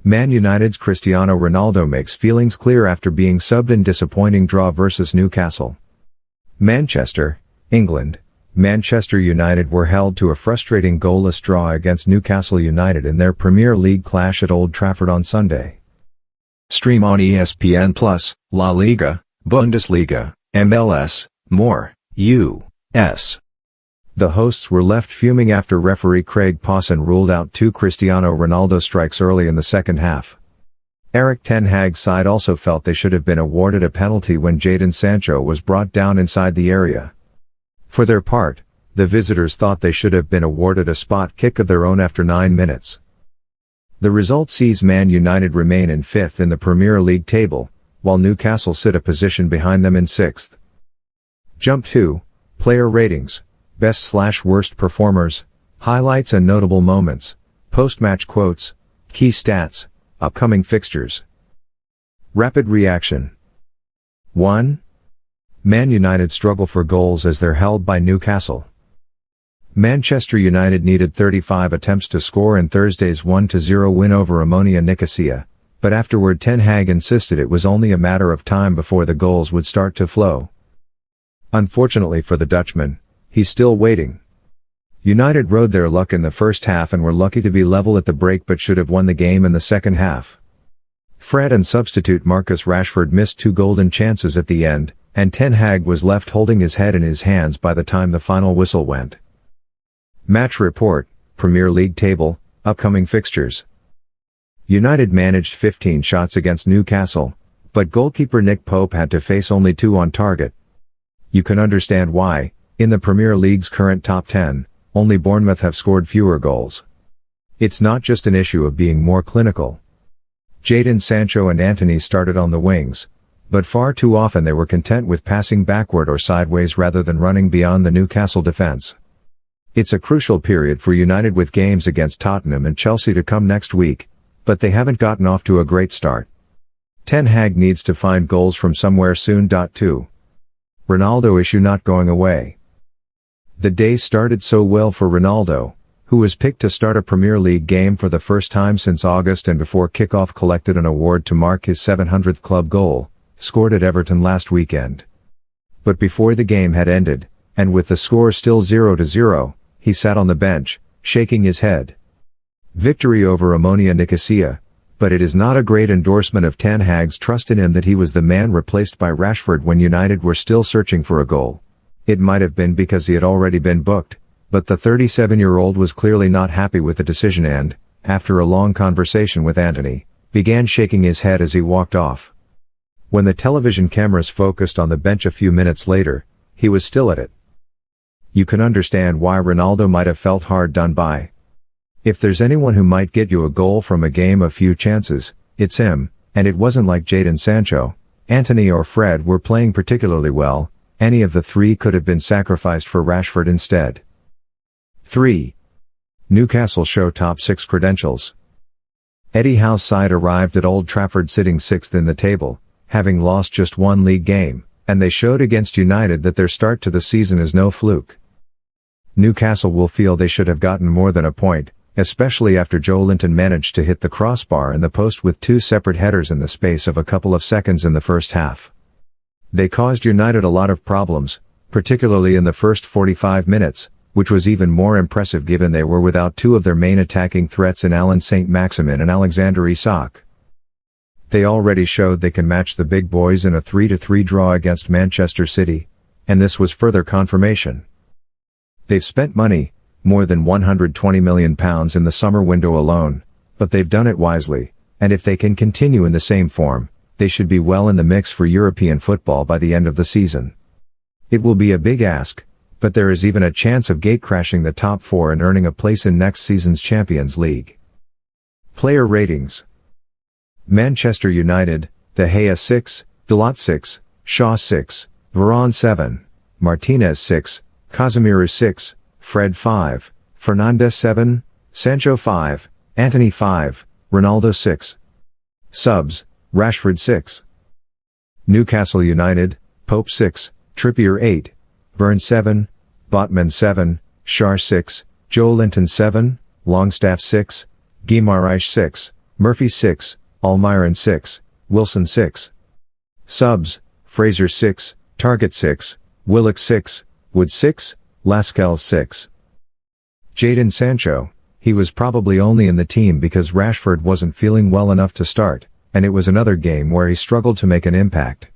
Man United's Cristiano Ronaldo makes feelings clear after being subbed in disappointing draw versus Newcastle. Manchester, England. Manchester United were held to a frustrating goalless draw against Newcastle United in their Premier League clash at Old Trafford on Sunday. Stream on ESPN+, La Liga, Bundesliga, MLS, more, U.S. The hosts were left fuming after referee Craig Pawson ruled out 2 Cristiano Ronaldo strikes early in the second half. Erik ten Hag's side also felt they should have been awarded a penalty when Jadon Sancho was brought down inside the area. For their part, the visitors thought they should have been awarded a spot kick of their own after 9 minutes. The result sees Man United remain in 5th in the Premier League table, while Newcastle sit a position behind them in 6th. Jump 2, Player Ratings, Best/Worst Performers, Highlights and Notable Moments, Post-Match Quotes, Key Stats, Upcoming Fixtures. Rapid Reaction. 1. Man United struggle for goals as they're held by Newcastle. Manchester United needed 35 attempts to score in Thursday's 1-0 win over Omonia Nicosia, but afterward Ten Hag insisted it was only a matter of time before the goals would start to flow. Unfortunately for the Dutchman, he's still waiting. United rode their luck in the first half and were lucky to be level at the break but should have won the game in the second half. Fred and substitute Marcus Rashford missed 2 golden chances at the end, and Ten Hag was left holding his head in his hands by the time the final whistle went. Match report, Premier League table, upcoming fixtures. United managed 15 shots against Newcastle, but goalkeeper Nick Pope had to face only 2 on target. You can understand why. In the Premier League's current top 10, only Bournemouth have scored fewer goals. It's not just an issue of being more clinical. Jadon Sancho and Antony started on the wings, but far too often they were content with passing backward or sideways rather than running beyond the Newcastle defense. It's a crucial period for United with games against Tottenham and Chelsea to come next week, but they haven't gotten off to a great start. Ten Hag needs to find goals from somewhere soon. 2. Ronaldo issue not going away. The day started so well for Ronaldo, who was picked to start a Premier League game for the first time since August and before kickoff collected an award to mark his 700th club goal, scored at Everton last weekend. But before the game had ended, and with the score still 0-0, he sat on the bench, shaking his head. Victory over Omonia Nicosia, but it is not a great endorsement of Ten Hag's trust in him that he was the man replaced by Rashford when United were still searching for a goal. It might have been because he had already been booked, but the 37-year-old was clearly not happy with the decision and, after a long conversation with Antony, began shaking his head as he walked off. When the television cameras focused on the bench a few minutes later, he was still at it. You can understand why Ronaldo might have felt hard done by. If there's anyone who might get you a goal from a game of few chances, it's him, and it wasn't like Jadon Sancho, Antony or Fred were playing particularly well. Any of the 3 could have been sacrificed for Rashford instead. 3. Newcastle show top 6 credentials. Eddie Howe's side arrived at Old Trafford sitting 6th in the table, having lost just 1 league game, and they showed against United that their start to the season is no fluke. Newcastle will feel they should have gotten more than a point, especially after Joelinton managed to hit the crossbar and the post with 2 separate headers in the space of a couple of seconds in the first half. They caused United a lot of problems, particularly in the first 45 minutes, which was even more impressive given they were without 2 of their main attacking threats in Alan Saint-Maximin and Alexander Isak. They already showed they can match the big boys in a 3-3 draw against Manchester City, and this was further confirmation. They've spent money, more than £120 million in the summer window alone, but they've done it wisely, and if they can continue in the same form, they should be well in the mix for European football by the end of the season. It will be a big ask, but there is even a chance of gatecrashing the top 4 and earning a place in next season's Champions League. Player ratings. Manchester United, De Gea 6, Dalot 6, Shaw 6, Varane 7, Martinez 6, Casemiro 6, Fred 5, Fernandes 7, Sancho 5, Antony 5, Ronaldo 6. Subs, Rashford 6. Newcastle United, Pope 6, Trippier 8, Burns 7, Botman 7, Schär 6, Joelinton 7, Longstaff 6, Guimaraes 6, Murphy 6, Almiron 6, Wilson 6. Subs, Fraser 6, Target 6, Willock 6, Wood 6, Lascelles 6. Jadon Sancho, he was probably only in the team because Rashford wasn't feeling well enough to start, and it was another game where he struggled to make an impact.